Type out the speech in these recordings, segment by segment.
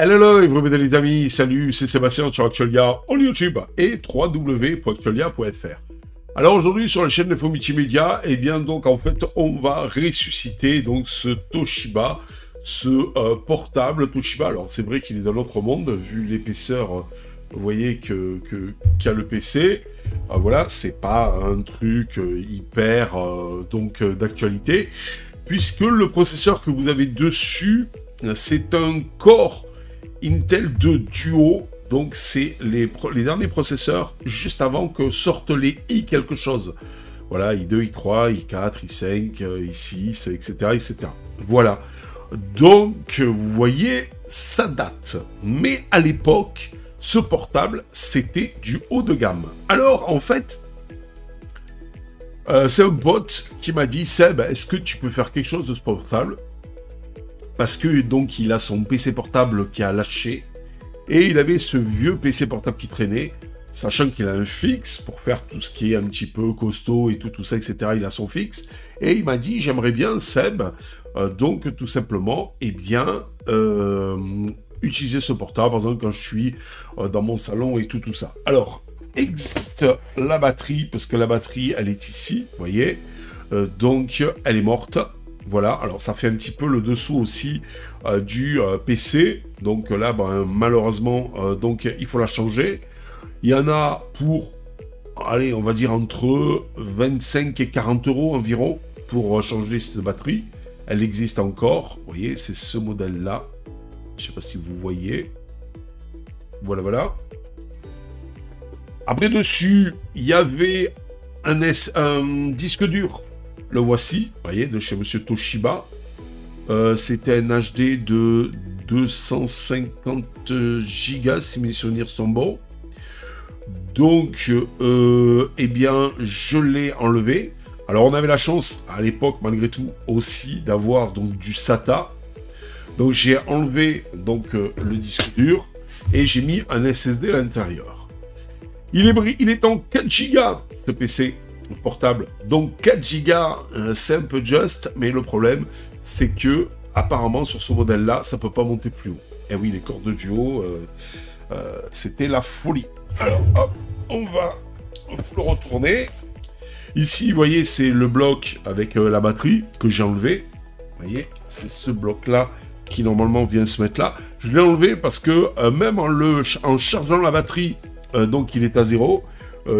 Hello, les amis, salut, c'est Sébastien sur Actualia en YouTube et www.actualia.fr. Alors aujourd'hui sur la chaîne d'Info Multimédia, eh bien donc en fait on va ressusciter donc ce Toshiba, ce portable Toshiba. Alors c'est vrai qu'il est dans l'autre monde vu l'épaisseur, vous voyez qu'il y a le PC. Voilà, c'est pas un truc hyper donc d'actualité puisque le processeur que vous avez dessus, c'est un Core Intel 2 Duo, donc c'est les derniers processeurs juste avant que sortent les i quelque chose. Voilà, i2, i3, i4, i5, i6, etc., etc. Voilà. Donc, vous voyez, ça date. Mais à l'époque, ce portable, c'était du haut de gamme. Alors, en fait, c'est un pote qui m'a dit, Seb, est-ce que tu peux faire quelque chose de ce portable ? Parce que donc il a son PC portable qui a lâché et il avait ce vieux PC portable qui traînait, sachant qu'il a un fixe pour faire tout ce qui est un petit peu costaud et tout ça, etc. Il a son fixe et il m'a dit j'aimerais bien Seb, donc tout simplement, eh bien utiliser ce portable par exemple quand je suis dans mon salon et tout ça. Alors exit la batterie parce que la batterie elle est ici, vous voyez, donc elle est morte. Voilà, alors ça fait un petit peu le dessous aussi du PC. Donc là, ben, malheureusement, donc il faut la changer. Il y en a pour, allez, on va dire entre 25 et 40 € environ pour changer cette batterie. Elle existe encore. Vous voyez, c'est ce modèle-là. Je ne sais pas si vous voyez. Voilà, voilà. Après, dessus, il y avait un disque dur. Le voici, vous voyez, de chez Monsieur Toshiba. C'était un HD de 250 Go, si mes souvenirs sont bons. Donc, eh bien, je l'ai enlevé. Alors, on avait la chance, à l'époque, malgré tout, aussi, d'avoir donc du SATA. Donc, j'ai enlevé donc le disque dur et j'ai mis un SSD à l'intérieur. Il est en 4 Go, ce PC. Portable. Donc 4 Go, c'est un peu juste, mais le problème, c'est que apparemment sur ce modèle-là, ça peut pas monter plus haut. Et oui, les cordes de duo, c'était la folie. Alors, hop, on va vous le retourner. Ici, vous voyez, c'est le bloc avec la batterie que j'ai enlevé. Vous voyez, c'est ce bloc-là qui normalement vient se mettre là. Je l'ai enlevé parce que même en chargeant la batterie, donc il est à 0.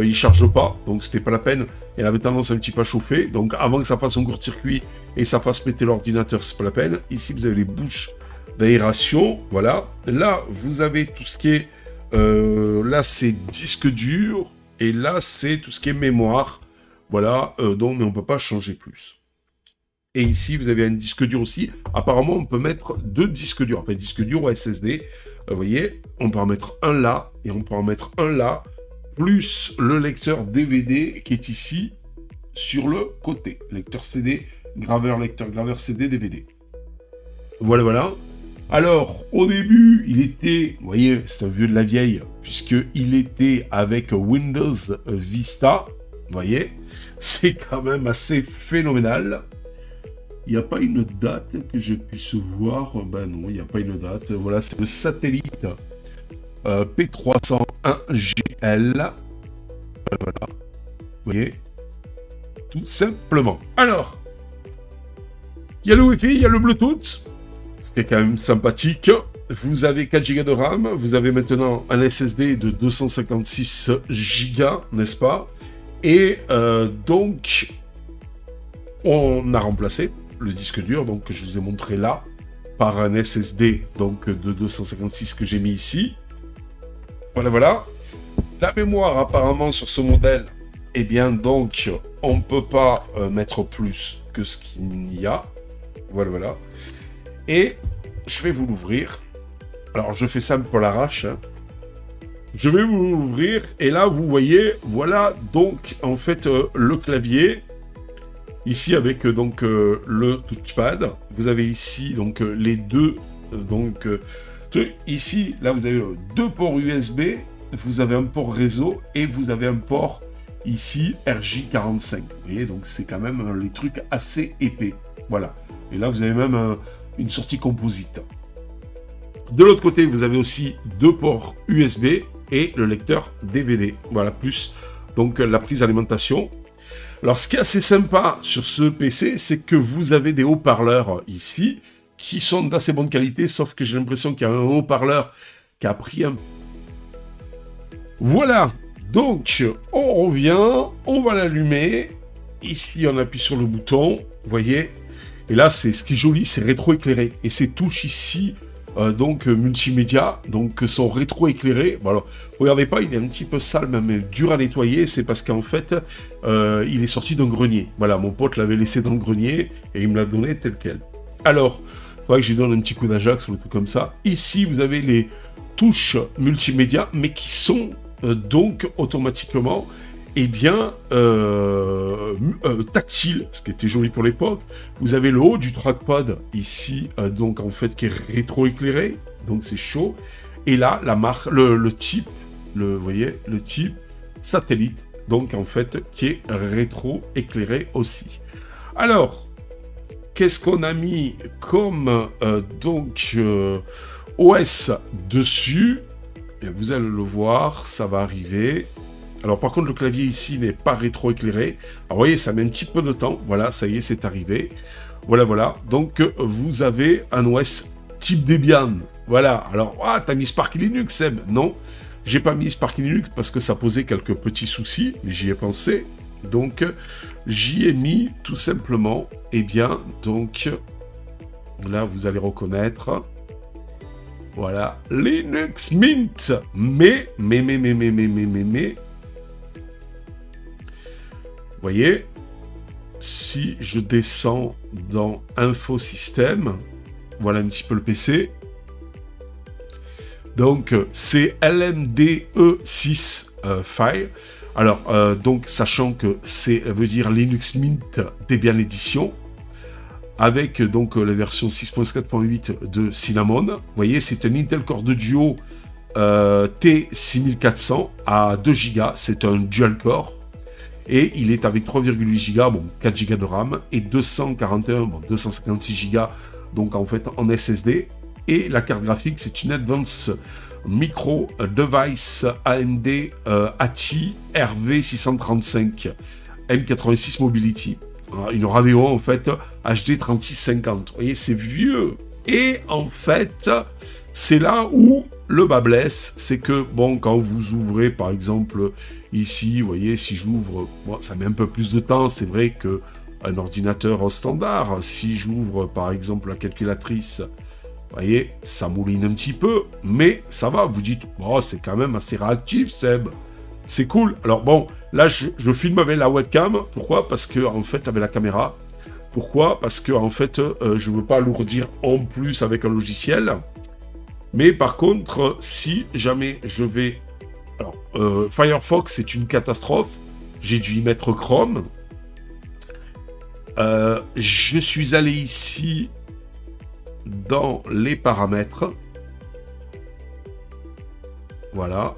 Il charge pas, donc c'était pas la peine. Elle avait tendance un petit peu à chauffer, donc avant que ça fasse un court-circuit et ça fasse péter l'ordinateur, c'est pas la peine. Ici, vous avez les bouches d'aération, voilà. Là, vous avez tout ce qui est... là, c'est disque dur, et là, c'est tout ce qui est mémoire. Voilà, donc, mais on peut pas changer plus. Et ici, vous avez un disque dur aussi. Apparemment, on peut mettre 2 disques durs. Enfin, disque dur ou SSD. Vous voyez, on peut en mettre un là, et on peut en mettre un là, plus le lecteur DVD qui est ici, sur le côté. Lecteur CD, lecteur graveur CD, DVD. Voilà, voilà. Alors, au début, il était, vous voyez, c'est un vieux de la vieille, puisqu'il était avec Windows Vista. Vous voyez, c'est quand même assez phénoménal. Il n'y a pas une date que je puisse voir. Ben non, il n'y a pas une date. Voilà, c'est le satellite P301GL. Voilà. Vous voyez, tout simplement. Alors, il y a le Wi-Fi, il y a le Bluetooth. C'était quand même sympathique. Vous avez 4 Go de RAM. Vous avez maintenant un SSD de 256 Go, n'est-ce pas? Et donc, on a remplacé le disque dur, donc que je vous ai montré là, par un SSD donc de 256 que j'ai mis ici. Voilà, voilà. La mémoire, apparemment, sur ce modèle, eh bien, donc, on ne peut pas mettre plus que ce qu'il y a. Voilà, voilà. Et je vais vous l'ouvrir. Alors, je fais ça pour l'arrache. Hein. Je vais vous l'ouvrir. Et là, vous voyez, voilà, donc, en fait, le clavier. Ici, avec, donc, le touchpad. Vous avez ici, donc, les deux, donc... ici, là, vous avez 2 ports USB, vous avez un port réseau et vous avez un port ici RJ45. Vous voyez, donc c'est quand même les trucs assez épais. Voilà. Et là, vous avez même une sortie composite. De l'autre côté, vous avez aussi 2 ports USB et le lecteur DVD. Voilà, plus donc la prise d'alimentation. Alors, ce qui est assez sympa sur ce PC, c'est que vous avez des haut-parleurs ici qui sont d'assez bonne qualité, sauf que j'ai l'impression qu'il y a un haut-parleur qui a pris un... Voilà, donc on revient, on va l'allumer. Ici, on appuie sur le bouton, vous voyez. Et là, c'est ce qui est joli, c'est rétro-éclairé. Et ces touches ici, donc multimédia, donc sont rétro-éclairées. Bon, alors, regardez pas, il est un petit peu sale, même dur à nettoyer. C'est parce qu'en fait, il est sorti d'un grenier. Voilà, mon pote l'avait laissé dans le grenier et il me l'a donné tel quel. Alors, il faudrait que je lui donne un petit coup d'Ajax ou un truc comme ça. Ici, vous avez les touches multimédia, mais qui sont donc automatiquement tactile, ce qui était joli pour l'époque. Vous avez le haut du trackpad ici, donc en fait qui est rétro-éclairé, donc c'est chaud. Et là, la marque, le type, vous voyez, le type satellite, donc en fait qui est rétro-éclairé aussi. Alors, qu'est-ce qu'on a mis comme OS dessus? Et vous allez le voir, ça va arriver. Alors par contre, le clavier ici n'est pas rétro-éclairé. Alors vous voyez, ça met un petit peu de temps. Voilà, ça y est, c'est arrivé. Voilà, voilà. Donc vous avez un OS type Debian. Voilà. Alors, t'as mis Sparky Linux, Seb? Non, j'ai pas mis Sparky Linux parce que ça posait quelques petits soucis, mais j'y ai pensé. Donc, j'y ai mis tout simplement, donc, là, vous allez reconnaître... Voilà, Linux Mint. Mais, vous voyez, si je descends dans Info Système, voilà un petit peu le PC. Donc, c'est LMDE6 file. Alors, donc, sachant que c'est veut dire Linux Mint Debian Edition. Avec donc la version 6.4.8 de Cinnamon. Vous voyez, c'est un Intel Core de Duo T6400 à 2 Go. C'est un dual core. Et il est avec 3,8 Go, bon, 4 Go de RAM et 256 Go, donc en fait en SSD. Et la carte graphique, c'est une Advanced Micro Device AMD ATI RV635 M86 Mobility. Une Radeon en fait HD 3650. Vous voyez, c'est vieux. Et en fait, c'est là où le bas blesse, c'est que bon, quand vous ouvrez par exemple ici, vous voyez, si j'ouvre, bon, ça met un peu plus de temps. C'est vrai que un ordinateur standard, si j'ouvre par exemple la calculatrice, vous voyez, ça mouline un petit peu, mais ça va. Vous dites, bon, c'est quand même assez réactif, Seb. C'est cool. Alors bon, là, je filme avec la webcam. Pourquoi? Parce que, en fait, avec la caméra. Pourquoi? Parce que, en fait, je ne veux pas alourdir en plus avec un logiciel. Mais par contre, si jamais je vais... Alors, Firefox, c'est une catastrophe. J'ai dû y mettre Chrome. Je suis allé ici dans les paramètres. Voilà.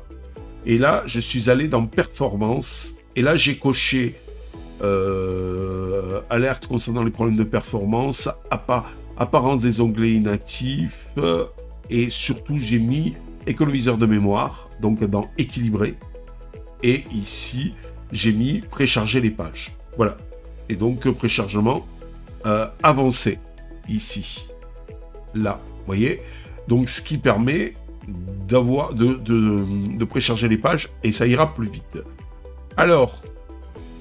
Et là, je suis allé dans Performance. Et là, j'ai coché alerte concernant les problèmes de performance, apparence des onglets inactifs. Et surtout, j'ai mis économiseur de mémoire, donc dans équilibré. Et ici, j'ai mis précharger les pages. Voilà. Et donc, préchargement avancé. Ici. Là. Vous voyez? Donc, ce qui permet... de précharger les pages et ça ira plus vite. Alors,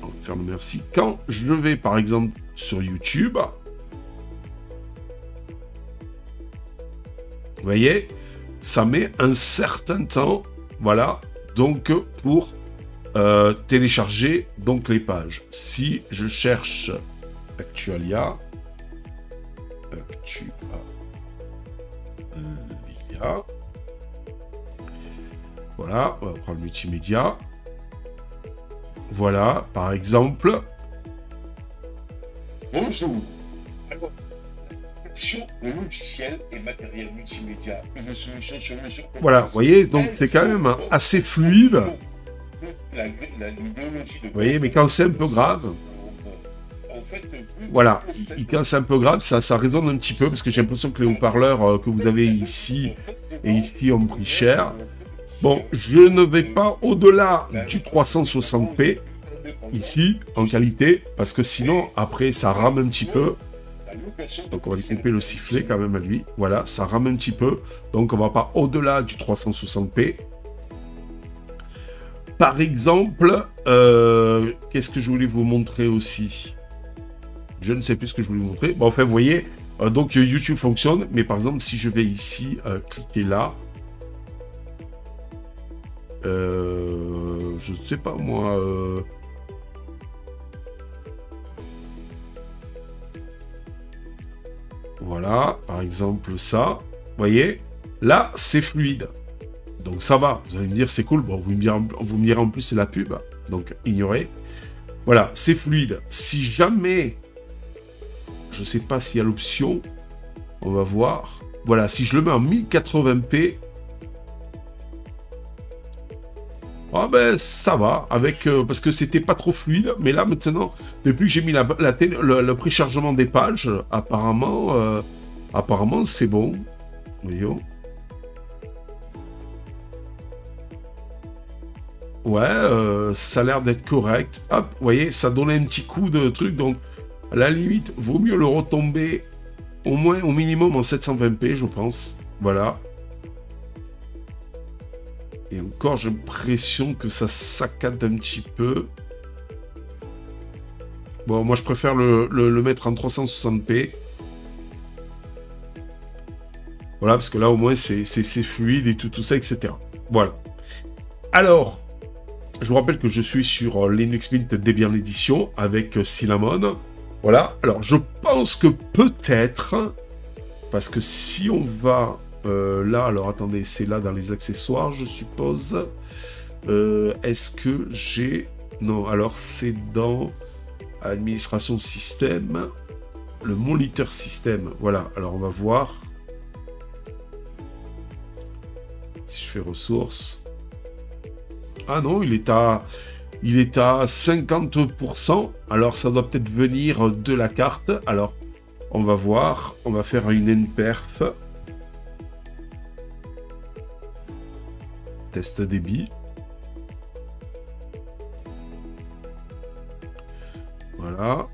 on va faire le merci. Quand je vais par exemple sur YouTube, vous voyez, ça met un certain temps, voilà, donc pour télécharger donc les pages. Si je cherche Actualia, voilà, on va prendre le multimédia. Voilà, par exemple. Bonjour. Alors, le logiciel et matériel multimédia, une solution sur mesure. Voilà, vous voyez, donc c'est quand même assez fluide. Vous voyez, mais quand c'est un peu grave. Voilà, il casse un peu grave, ça résonne un petit peu, parce que j'ai l'impression que les haut-parleurs que vous avez ici et ici ont pris cher. Bon, je ne vais pas au-delà du 360p, ici, en qualité, parce que sinon, après, ça rame un petit peu. Donc on va lui couper le sifflet quand même à lui. Voilà, ça rame un petit peu. Donc on va pas au-delà du 360p. Par exemple, qu'est-ce que je voulais vous montrer aussi? Je ne sais plus ce que je voulais vous montrer. Bon, enfin, vous voyez, donc YouTube fonctionne. Mais par exemple, si je vais ici, cliquer là. Je ne sais pas moi... Voilà, par exemple ça. Vous voyez, là, c'est fluide. Donc ça va. Vous allez me dire, c'est cool. Bon, vous me direz en plus, c'est la pub. Donc, ignorez. Voilà, c'est fluide. Si jamais... Je ne sais pas s'il y a l'option. On va voir. Voilà, si je le mets en 1080p... Ah ben, ça va. Avec, parce que c'était pas trop fluide. Mais là, maintenant, depuis que j'ai mis le préchargement des pages, apparemment, apparemment c'est bon. Voyons. Ouais, ça a l'air d'être correct. Hop, vous voyez, ça donnait un petit coup de truc. Donc, à la limite, vaut mieux le retomber au moins, au minimum en 720p, je pense. Voilà. Et encore, j'ai l'impression que ça saccade un petit peu. Bon, moi, je préfère le mettre en 360p. Voilà, parce que là, au moins, c'est fluide et tout ça, etc. Voilà. Alors, je vous rappelle que je suis sur Linux Mint Debian Edition avec Cinnamon. Voilà. Alors, je pense que peut-être, parce que si on va... là, alors attendez, c'est là dans les accessoires, je suppose. Est-ce que j'ai... Non, alors c'est dans administration système, le moniteur système. Voilà, alors on va voir. Si je fais ressources... Ah non, il est à 50%. Alors ça doit peut-être venir de la carte. Alors, on va voir. On va faire une nperf. Test débit. Voilà.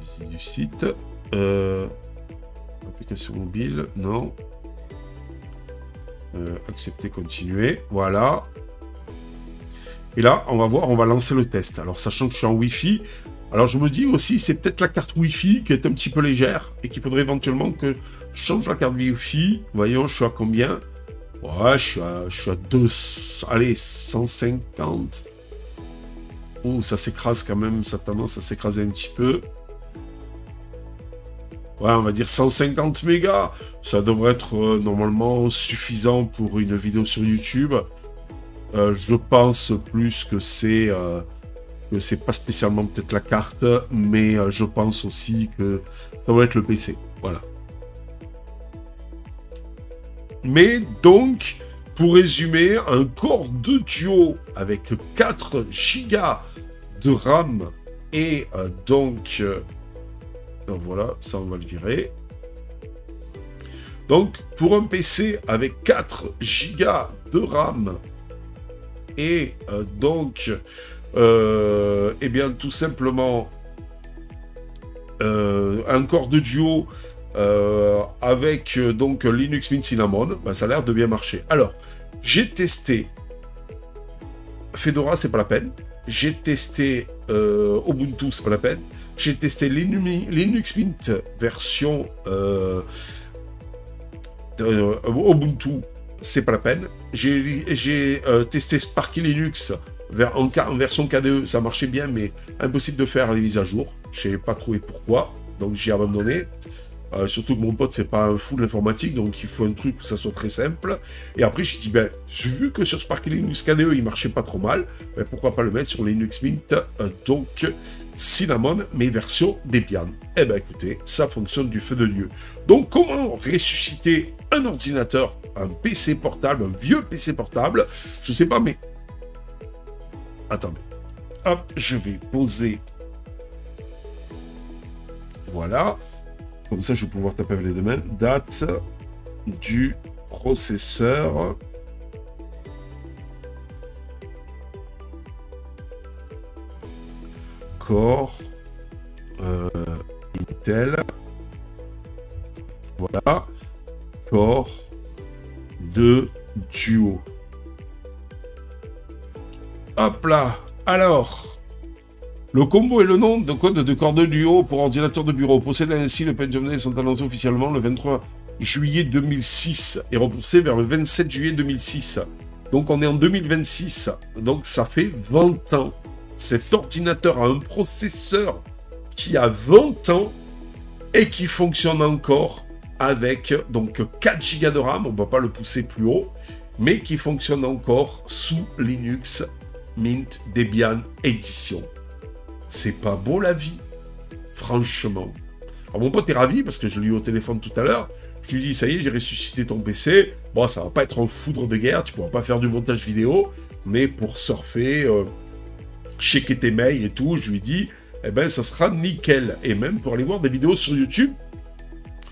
Visite du site. Application mobile, non. Accepter, continuer. Voilà. Et là, on va voir, on va lancer le test. Alors, sachant que je suis en Wi-Fi, alors je me dis aussi, c'est peut-être la carte Wi-Fi qui est un petit peu légère et qu'il faudrait éventuellement que je change la carte Wi-Fi. Voyons, je suis à combien? Ouais, je suis à 200, allez, 150. Oh, ça s'écrase quand même, ça a tendance à s'écraser un petit peu. Ouais, on va dire 150 mégas. Ça devrait être normalement suffisant pour une vidéo sur YouTube. Je pense plus que c'est pas spécialement peut-être la carte, mais je pense aussi que ça va être le PC. Voilà. Mais donc, pour résumer, un Core 2 Duo avec 4 Go de RAM et donc voilà, ça on va le virer. Donc, pour un PC avec 4 Go de RAM et donc, eh bien, tout simplement, un Core 2 Duo avec donc Linux Mint Cinnamon, ben, ça a l'air de bien marcher. Alors, j'ai testé Fedora, c'est pas la peine. J'ai testé Ubuntu, c'est pas la peine. J'ai testé Linux Mint version Ubuntu, c'est pas la peine. J'ai testé Sparky Linux en version KDE, ça marchait bien, mais impossible de faire les mises à jour. Je n'ai pas trouvé pourquoi, donc j'ai abandonné. Surtout que mon pote, c'est pas un fou de l'informatique, donc il faut un truc où ça soit très simple. Et après, je dis, ben, j'ai vu que sur Sparky Linux KDE, il marchait pas trop mal, ben, pourquoi pas le mettre sur Linux Mint, donc Cinnamon, mais version Debian. Eh ben, écoutez, ça fonctionne du feu de Dieu. Donc, comment ressusciter un ordinateur un PC portable, un vieux PC portable. Je sais pas, mais... Attendez. Hop, je vais poser... Voilà. Comme ça, je vais pouvoir taper avec les deux mains. Date du processeur. Core. Intel. Voilà. Core 2 Duo. Hop là. Alors, le combo et le nom de code de Core 2 Duo pour ordinateur de bureau possède ainsi le Pentium 2 sont annoncés officiellement le 23 juillet 2006 et repoussés vers le 27 juillet 2006. Donc on est en 2026. Donc ça fait 20 ans. Cet ordinateur a un processeur qui a 20 ans et qui fonctionne encore avec donc 4 Go de RAM, on ne va pas le pousser plus haut, mais qui fonctionne encore sous Linux Mint Debian Edition. C'est pas beau la vie, franchement. Alors mon pote est ravi parce que je l'ai eu au téléphone tout à l'heure. Je lui ai dit, ça y est, j'ai ressuscité ton PC. Bon, ça va pas être un foudre de guerre, tu pourras pas faire du montage vidéo, mais pour surfer, checker tes mails et tout, je lui ai dit, eh ben, ça sera nickel. Et même pour aller voir des vidéos sur YouTube,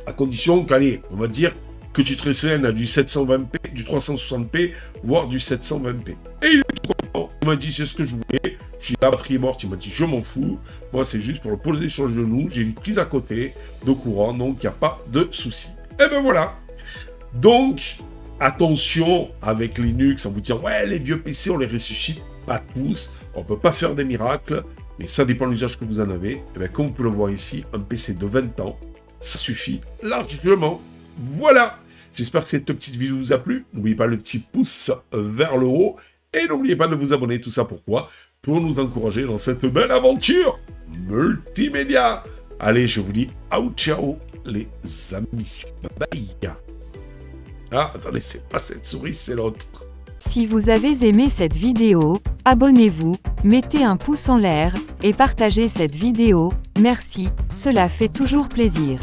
à condition qu'allez, on va dire que tu te restreignes à du 720p, du 360p, voire du 720p. Et il est tout content. Il m'a dit, c'est ce que je voulais. Je suis la batterie est morte. Il m'a dit, je m'en fous. Moi, c'est juste pour le poser sur le genou. J'ai une prise à côté de courant, donc il n'y a pas de souci. Et ben voilà. Donc, attention avec Linux, on vous dit, ouais, les vieux PC, on les ressuscite. Pas tous. On peut pas faire des miracles, mais ça dépend de l'usage que vous en avez. Et bien, comme vous pouvez le voir ici, un PC de 20 ans, ça suffit largement. Voilà. J'espère que cette petite vidéo vous a plu. N'oubliez pas le petit pouce vers le haut. Et n'oubliez pas de vous abonner. Tout ça pourquoi? Pour nous encourager dans cette belle aventure multimédia. Allez, je vous dis ciao les amis. Bye bye. Ah, attendez, c'est pas cette souris, c'est l'autre. Si vous avez aimé cette vidéo, abonnez-vous, mettez un pouce en l'air, et partagez cette vidéo. Merci, cela fait toujours plaisir.